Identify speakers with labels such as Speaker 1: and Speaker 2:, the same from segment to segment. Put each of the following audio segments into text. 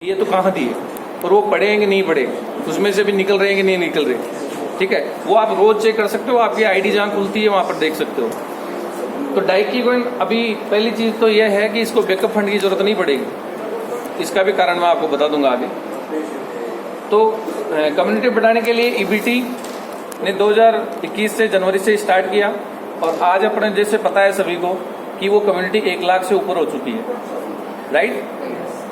Speaker 1: ये तो कहाँ दिए और वो पढ़े हैं कि नहीं पढ़े, उसमें से भी निकल रहे हैं कि नहीं निकल रहे। ठीक है, वो आप रोज चेक कर सकते हो, आपकी आईडी जहाँ खुलती है वहाँ पर देख सकते हो। तो डाइकी कॉइन अभी पहली चीज़ तो यह है कि इसको बैकअप फंड की जरूरत नहीं पड़ेगी, इसका भी कारण मैं आपको बता दूंगा आगे। तो कम्युनिटी बढ़ाने के लिए ईबीटी ने 2021 से जनवरी से स्टार्ट किया और आज अपने जैसे पता है सभी को कि वो कम्युनिटी 1 लाख से ऊपर हो चुकी है, राइट।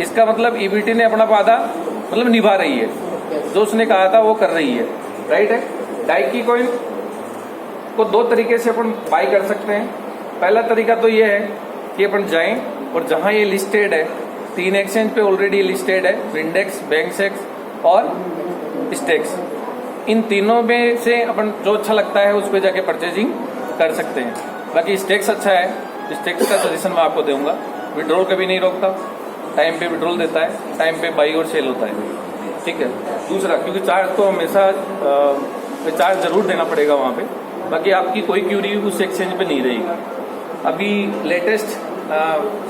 Speaker 1: इसका मतलब ईबीटी ने अपना वादा मतलब निभा रही है, जो उसने कहा था वो कर रही है, राइट है। डाइकी कॉइन को 2 तरीके से अपन बाई कर सकते हैं। पहला तरीका तो ये है कि अपन जाएं और जहां ये लिस्टेड है, 3 एक्सचेंज पे ऑलरेडी लिस्टेड है, विंडेक्स, बैंकसेक्स और स्टेक्स। इन तीनों में से अपन जो अच्छा लगता है उस पर जाके परचेजिंग कर सकते हैं। बाकी स्टेक्स अच्छा है, स्टेक्स का सजेशन मैं आपको दूंगा। विड्रॉल कभी नहीं रोकता, टाइम पे विड्रॉल देता है, टाइम पे बाई और सेल होता है, ठीक है। दूसरा, क्योंकि चार्ज तो हमेशा चार्ज जरूर देना पड़ेगा वहाँ पे, बाकी आपकी कोई क्यूरी उस एक्सचेंज पे नहीं रहेगी। अभी लेटेस्ट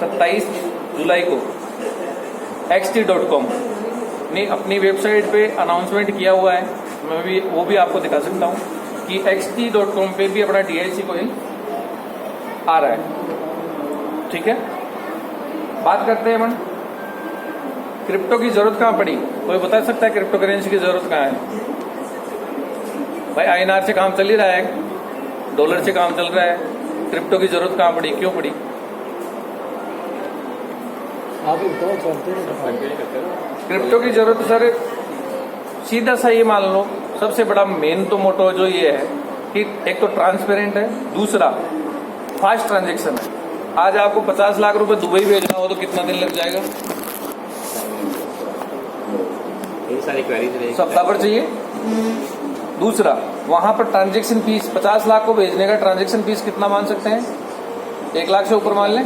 Speaker 1: 27 जुलाई को xt.com ने अपनी वेबसाइट पे अनाउंसमेंट किया हुआ है, मैं भी वो भी आपको दिखा सकता हूँ कि xt.com पे भी अपना DIC कॉइन आ रहा है, ठीक है। बात करते हैं अपन क्रिप्टो की जरूरत कहाँ पड़ी। कोई बता सकता है क्रिप्टो करेंसी की जरूरत कहाँ है? भाई INR से काम चल ही रहा है, डॉलर से काम चल रहा है, क्रिप्टो की जरूरत कहाँ पड़ी, क्यों पड़ी? क्रिप्टो की जरूरत सर सीधा सा ये मान लो, सबसे बड़ा मेन तो मोटो जो ये है कि एक तो ट्रांसपेरेंट है, दूसरा फास्ट ट्रांजैक्शन है। आज आपको 50 लाख रुपए दुबई भेजना हो तो कितना दिन लग जाएगा? सप्ताह भर चाहिए। दूसरा, वहां पर ट्रांजैक्शन फीस 50 लाख को भेजने का ट्रांजैक्शन फीस कितना मान सकते हैं? 1 लाख से ऊपर मान लें।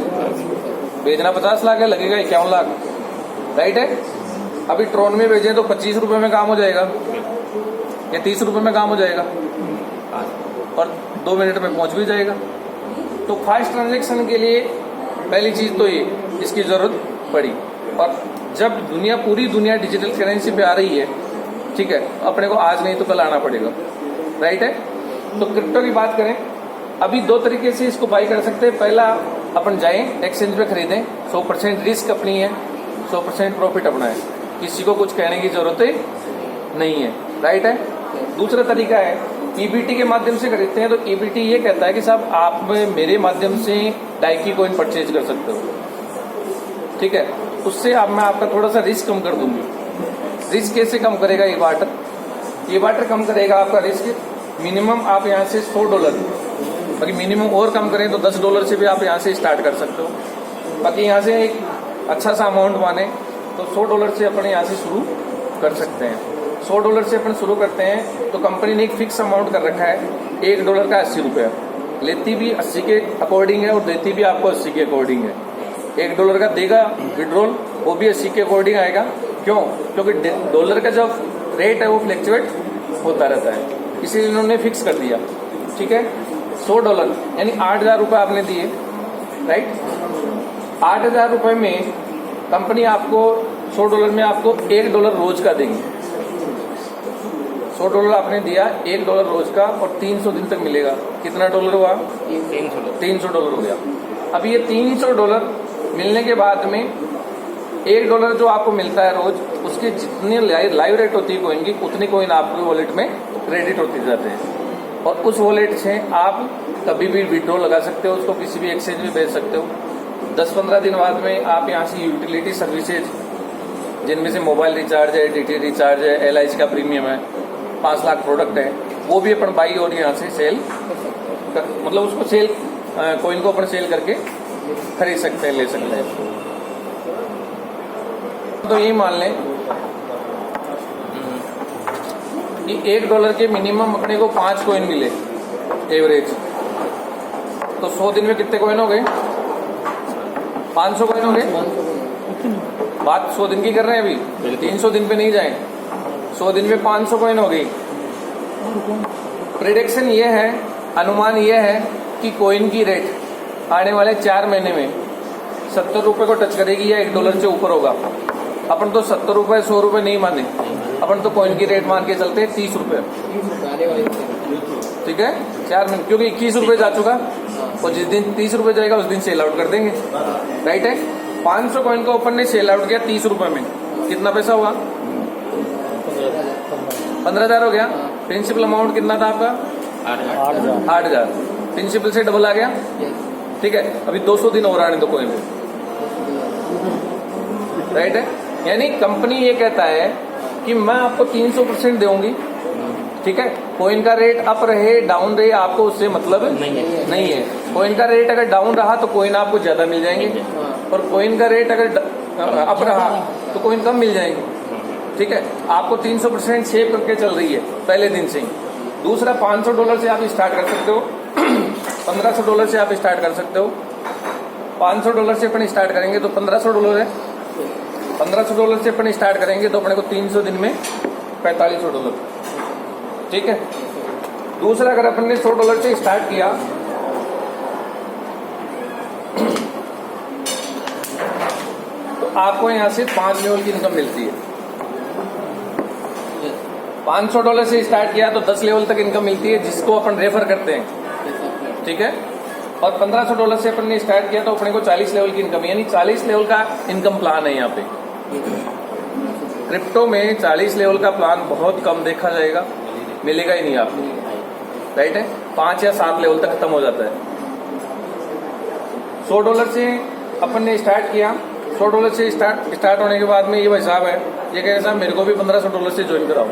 Speaker 1: भेजना 50 लाख है, लगेगा 51 लाख, राइट है। अभी ट्रोन में भेजें तो 25 रुपए में काम हो जाएगा या 30 रुपए में काम हो जाएगा और 2 मिनट में पहुंच भी जाएगा। तो फास्ट ट्रांजैक्शन के लिए पहली चीज तो ये इसकी जरूरत पड़ी। और जब पूरी दुनिया डिजिटल करेंसी पे आ रही है, ठीक है, अपने को आज नहीं तो कल आना पड़ेगा, राइट है। तो क्रिप्टो की बात करें, अभी 2 तरीके से इसको बाई कर सकते हैं। पहला, अपन जाएं एक्सचेंज पे खरीदें, 100% रिस्क अपनी है, 100% प्रॉफिट अपना है, किसी को कुछ कहने की जरूरत नहीं है, राइट है। दूसरा तरीका है ईबीटी के माध्यम से खरीदते हैं। तो ईबीटी ये कहता है कि साहब आप मेरे माध्यम से डाइकी कॉइन परचेज कर सकते हो, ठीक है। उससे अब मैं आपका थोड़ा सा रिस्क कम कर दूंगी। रिस्क कैसे कम करेगा ये वाटर कम करेगा आपका रिस्क। मिनिमम आप यहाँ से $100, बाकी मिनिमम और कम करें तो $10 से भी आप यहाँ से स्टार्ट कर सकते हो। बाकी यहाँ से एक अच्छा सा अमाउंट माने तो $100 से अपन यहाँ से शुरू कर सकते हैं। $100 से अपन शुरू करते हैं तो कंपनी ने एक फिक्स अमाउंट कर रखा है, $1 का 80 रुपया, लेती भी 80 के अकॉर्डिंग है और देती भी आपको 80 के अकॉर्डिंग है। $1 का देगा विड्रॉल, वो भी 80 के अकॉर्डिंग आएगा। क्यों? क्योंकि डॉलर का जो रेट है वो फ्लक्चुएट होता रहता है, इसीलिए इन्होंने फिक्स कर दिया, ठीक है। $100 यानी 8,000 रुपये आपने दिए, राइट। 8,000 रुपये में कंपनी आपको $100 में आपको $1 रोज का देगी। $100 आपने दिया, $1 रोज का, और 300 दिन तक मिलेगा। कितना डॉलर हुआ? $300 हो गया। अब ये $300 मिलने के बाद में $1 जो आपको मिलता है रोज, उसकी जितनी लाइव रेट होती है कॉइन की, उतनी कॉइन आपके वॉलेट में क्रेडिट होते जाते हैं। और उस वॉलेट से आप कभी भी विड्रॉ लगा सकते हो, उसको किसी भी एक्सचेंज में भेज सकते हो। 10-15 दिन बाद में आप यहाँ से यूटिलिटी सर्विसेज, जिनमें से मोबाइल रिचार्ज है, DT रिचार्ज है, LIC का प्रीमियम है, 5 लाख प्रोडक्ट है, वो भी अपन बाई और यहाँ से सेल मतलब उसको सेल कॉइन को अपन सेल करके खरीद सकते हैं, ले सकते हैं। तो ये मान लें कि $1 के मिनिमम अपने को 5 कॉइन मिले एवरेज, तो 100 दिन में कितने कॉइन हो गए? 500 कॉइन हो गए। बात 100 दिन की कर रहे हैं अभी, 300 दिन पे नहीं जाएं। 100 दिन में 500 कॉइन हो गई। प्रेडिक्शन ये है, अनुमान ये है कि कॉइन की रेट आने वाले 4 महीने में 70 रुपए को टच करेगी या $1 से ऊपर होगा। अपन तो 70 रुपए 100 रुपए नहीं माने, अपन तो कॉइन की रेट मान के चलते हैं 30 रुपए। ठीक है 4 मिनट, क्योंकि 21 रुपए जा चुका और जिस दिन 30 रुपए जाएगा उस दिन सेल आउट कर देंगे। राइट है, 500 कॉइन का ओपन ने सेल आउट किया 30 रुपए में, कितना पैसा हुआ? 15,000 हो गया। प्रिंसिपल अमाउंट कितना था आपका? 8,000। प्रिंसिपल से डबल आ गया। ठीक है, अभी 200 दिन और आने दो कॉइन में। राइट है, यानी कंपनी ये कहता है कि मैं आपको 300% दूंगी। ठीक है, कॉइन का रेट अप रहे डाउन रहे आपको उससे मतलब नहीं है। कॉइन का रेट अगर डाउन रहा तो कॉइन आपको ज्यादा मिल जाएंगे, और कॉइन का रेट अगर अप रहा तो कॉइन कम मिल जाएंगे। ठीक है, आपको 300% सेव करके चल रही है पहले दिन से ही। दूसरा, $500 से आप स्टार्ट कर सकते हो, $1,500 से आप स्टार्ट कर सकते हो। $500 से अपन स्टार्ट करेंगे तो $1,500 है। $1,500 से अपन स्टार्ट करेंगे तो अपने को 300 दिन में $4,500। ठीक है, दूसरा, अगर अपन ने $100 से स्टार्ट किया तो आपको यहां से 5 लेवल की इनकम मिलती है। $500 से स्टार्ट किया तो 10 लेवल तक इनकम मिलती है, जिसको अपन रेफर करते हैं। ठीक है, और $1,500 से अपन ने स्टार्ट किया तो अपने को 40 लेवल की इनकम, यानी 40 लेवल का इनकम प्लान है यहाँ पे। क्रिप्टो में 40 लेवल का प्लान बहुत कम देखा जाएगा, मिलेगा ही नहीं आपको। राइट है, 5 या 7 लेवल तक खत्म हो जाता है। $100 से अपन ने स्टार्ट किया, $100 से स्टार्ट होने के बाद में ये भाई साहब है, ये कह रहे साहब मेरे को भी $1,500 से ज्वाइन कराओ।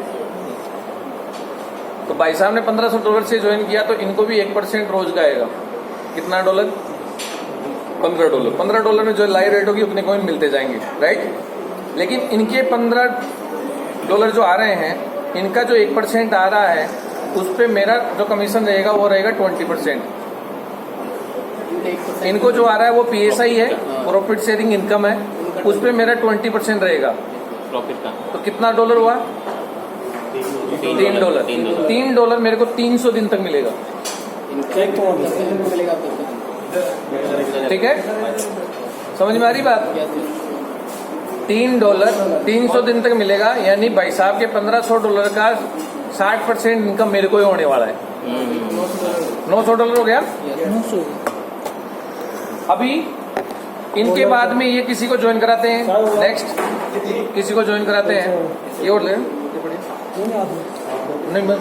Speaker 1: तो भाई साहब ने $1,500 से ज्वाइन किया तो इनको भी 1% रोज का आएगा। कितना डॉलर? $15। $15 में जो लाइव रेट होगी उतने कॉइन मिलते जाएंगे। राइट, लेकिन इनके $15 जो आ रहे हैं, इनका जो 1% आ रहा है उस पे मेरा जो कमीशन रहेगा वो रहेगा 20%। इनको जो आ रहा है वो PSI है, प्रॉफिट शेयरिंग इनकम है, उस पे मेरा 20% रहेगा प्रॉफिट का। तो कितना डॉलर हुआ? $3। $3 मेरे को 300 दिन तक मिलेगा। ठीक है, समझ में आ रही बात? $3 300 दिन तक मिलेगा, यानी भाई साहब के $1,500 का 60% इनकम मेरे को ही होने वाला है। $900 हो गया। अभी इनके बाद में ये किसी को ज्वाइन कराते हैं, नेक्स्ट किसी को ज्वाइन कराते हैं, ये और ले नहीं मैं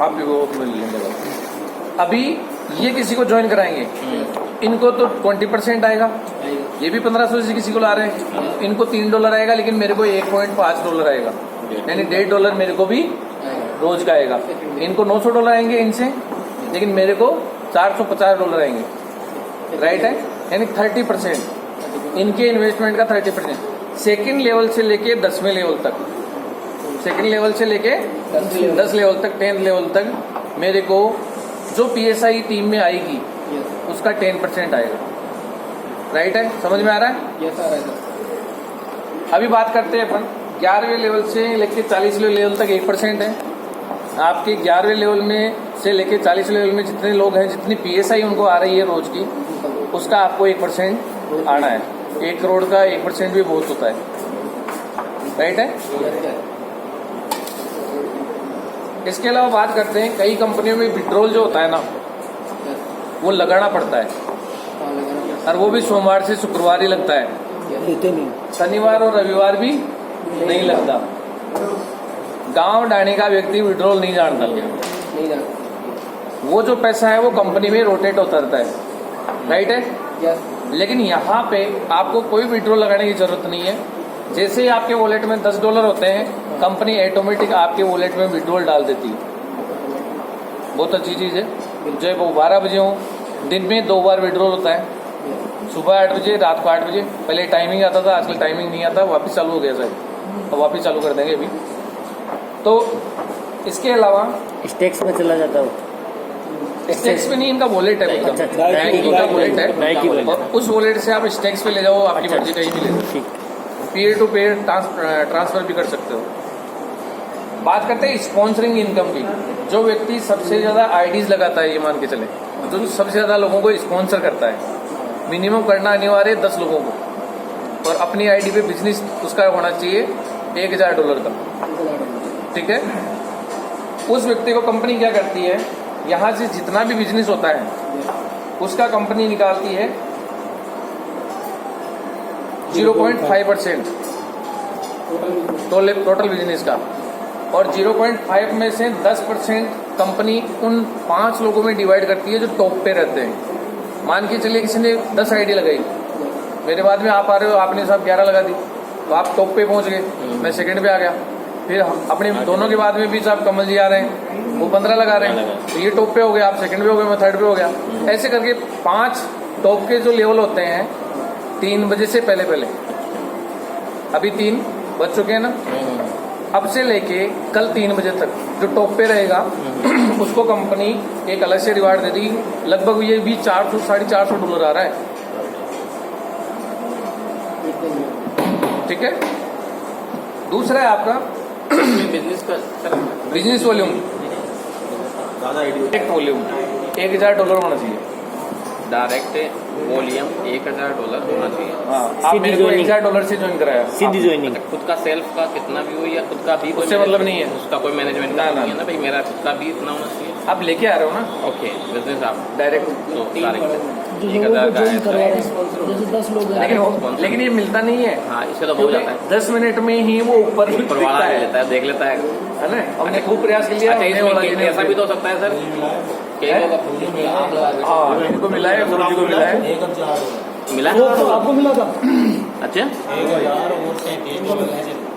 Speaker 1: आप भी वो मिल लेंगे। अभी ये किसी को ज्वाइन कराएंगे, इनको तो 20% आएगा, ये भी 1,500 से किसी को ला रहे हैं, इनको $3 आएगा, लेकिन मेरे को $1.5 आएगा, यानी $1.5 मेरे को भी रोज का आएगा। इनको $900 आएंगे इनसे, लेकिन मेरे को $450 आएंगे। राइट है, यानी 30% इनके इन्वेस्टमेंट का 30%। सेकेंड लेवल से लेके 10वें लेवल तक, सेकेंड लेवल से लेके 10 लेवल तक, 10 लेवल तक मेरे को जो PSI टीम में आएगी उसका 10% आएगा। राइट है, समझ में आ रहा है?
Speaker 2: यस आ रहा है।
Speaker 1: अभी बात करते हैं अपन 11वें लेवल से लेके 40वें लेवल तक 1% है। आपके 11वें लेवल में से लेके 40वें लेवल में जितने लोग हैं, जितनी PSI उनको आ रही है रोज की, उसका आपको 1% आना है। 1 करोड़ का 1% भी बहुत होता है। राइट है, इसके अलावा बात करते हैं, कई कंपनियों में विड्रॉल जो होता है ना, वो लगाना पड़ता है, और वो भी सोमवार से शुक्रवार ही लगता है, शनिवार और रविवार भी नहीं लगता। गांव डाणी का व्यक्ति विड्रॉल नहीं जानता, वो जो पैसा है वो कंपनी में रोटेट होता रहता है। राइट है, लेकिन यहाँ पे आपको कोई विड्रॉल लगाने की जरूरत नहीं है। जैसे ही आपके वॉलेट में $10 होते हैं, कंपनी ऑटोमेटिक आपके वॉलेट में विड्रॉल डाल देती है। बहुत अच्छी चीज है। चाहे वो 12 बजे हो, दिन में 2 बार विड्रॉल होता है, सुबह 8 बजे, रात को 8 बजे। पहले टाइमिंग आता था, आजकल टाइमिंग नहीं आता, वापस चालू हो गया सर, अब वापस चालू कर देंगे अभी। तो इसके अलावा
Speaker 3: स्टेक्स में चला जाता हूँ,
Speaker 1: स्टेक्स पे नहीं, इनका वॉलेट है, बैंक का वॉलेट है, और उस वॉलेट से आप स्टेक्स पे ले जाओ, आपकी मर्जी कहीं भी ले जाओ, पीयर टू पीयर ट्रांसफर भी कर सकते हो। बात करते हैं स्पॉन्सरिंग इनकम की। जो व्यक्ति सबसे ज्यादा आईडीज लगाता है, ये मान के चले, जो सबसे ज्यादा लोगों को स्पॉन्सर करता है, मिनिमम करना अनिवार्य 10 लोगों को, और अपनी आईडी पे बिजनेस उसका होना चाहिए $1000 का, ठीक है। उस व्यक्ति को कंपनी क्या करती है, यहाँ से जितना भी बिजनेस होता है उसका कंपनी निकालती है 0.5% टोटल बिजनेस का, और 0.5 में से 10% कंपनी उन 5 लोगों में डिवाइड करती है जो टॉप पे रहते हैं। मान के चलिए किसी ने 10 आईडी लगाई, मेरे बाद में आप आ रहे हो, आपने साहब 11 लगा दी, तो आप टॉप पे पहुंच गए, मैं सेकंड पे आ गया। फिर अपने दोनों के बाद में भी साहब कमल जी आ रहे हैं, वो 15 लगा रहे हैं, तो ये टॉप पे हो गया, आप सेकंड पे हो गए, मैं थर्ड पे हो गया। ऐसे करके 5 टॉप के जो लेवल होते हैं 3 बजे से पहले पहले, अभी 3 बज चुके हैं ना, अब से लेके कल 3 बजे तक जो टॉप पे रहेगा उसको कंपनी एक अलग से रिवार्ड दे देगी। लगभग ये भी $400-450 आ रहा है, ठीक है। दूसरा है आपका बिजनेस वॉल्यूम, डायरेक्ट वॉल्यूम $1000 होना चाहिए।
Speaker 2: डायरेक्ट वॉल्यूम $1000 होना चाहिए।
Speaker 1: हाँ, आप मेरे को $1000 से ज्वाइन कराया,
Speaker 3: सीधी ज्वाइनिंग।
Speaker 2: खुद का सेल्फ का कितना भी हो या खुद का भी,
Speaker 1: उससे मतलब नहीं है,
Speaker 2: उसका कोई मैनेजमेंट का नहीं है ना भाई, मेरा खुद का भी इतना होना चाहिए।
Speaker 1: आप लेके आ रहे हो ना
Speaker 2: ओके, बिजनेस आप
Speaker 1: डायरेक्ट,
Speaker 2: तो डायरेक्ट
Speaker 3: जो लोगों को ज्वाइन करवा रहे हैं, जैसे 10 लोग हैं।
Speaker 1: लेकिन ये मिलता नहीं है।
Speaker 2: हाँ, इससे तो हो जाता है,
Speaker 1: 10 मिनट में ही वो ऊपर
Speaker 2: ऊपर वाला ले लेता है, देख लेता है
Speaker 1: ना। हमने खूब प्रयास किया।
Speaker 2: अच्छा, इसमें ऐसा भी तो हो सकता है सर, कई लोग
Speaker 1: हाँ, इनको मिला है, गुरु जी को मिला है,
Speaker 2: मिला
Speaker 4: तो आपको मिला था।
Speaker 2: अच्छा,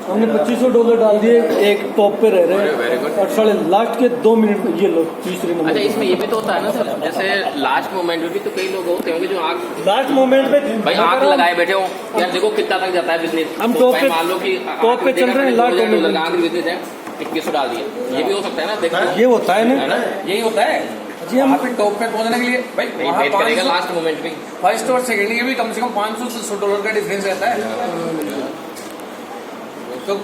Speaker 4: हमने $2500 डाल दिए, एक टॉप पे रह रहे
Speaker 2: Very good.
Speaker 4: हैं और साढ़े लास्ट के 2 मिनट में ये लो तीसरे नंबर।
Speaker 2: अच्छा, इसमें ये भी तो होता है ना सर, जैसे लास्ट मोमेंट में भी तो कई लोग होते होंगे जो आग,
Speaker 4: लास्ट मोमेंट पे
Speaker 2: भाई आग लगाए बैठे हो यार, देखो कितना तक जाता है बिजनेस।
Speaker 4: हम
Speaker 2: तो
Speaker 4: टॉप
Speaker 2: भाई
Speaker 4: पे-
Speaker 2: मान लो कि
Speaker 4: टॉप पे चल रहे हैं, लास्ट
Speaker 2: $2000
Speaker 4: मोमेंट
Speaker 2: का आग बिजनेस है, 2100 डाल दिए, ये भी हो सकता है ना, देखो
Speaker 4: ये होता है
Speaker 2: है
Speaker 4: ना।
Speaker 2: ना,
Speaker 1: यही होता है
Speaker 4: जी, हम
Speaker 1: वहाँ पे टॉप पे पहुंचने के लिए भाई वहाँ
Speaker 2: वेट करेगा
Speaker 1: 500
Speaker 2: लास्ट मोमेंट में।
Speaker 1: फर्स्ट और सेकंड के भी कम से कम $500 का डिफरेंस रहता है। तो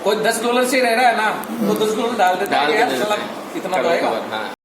Speaker 1: कोई $10 से रह रहा है ना, तो $10 डाल देता है
Speaker 2: डाल
Speaker 1: कि यार
Speaker 2: के
Speaker 1: चला इतना तो आएगा।
Speaker 2: हाँ।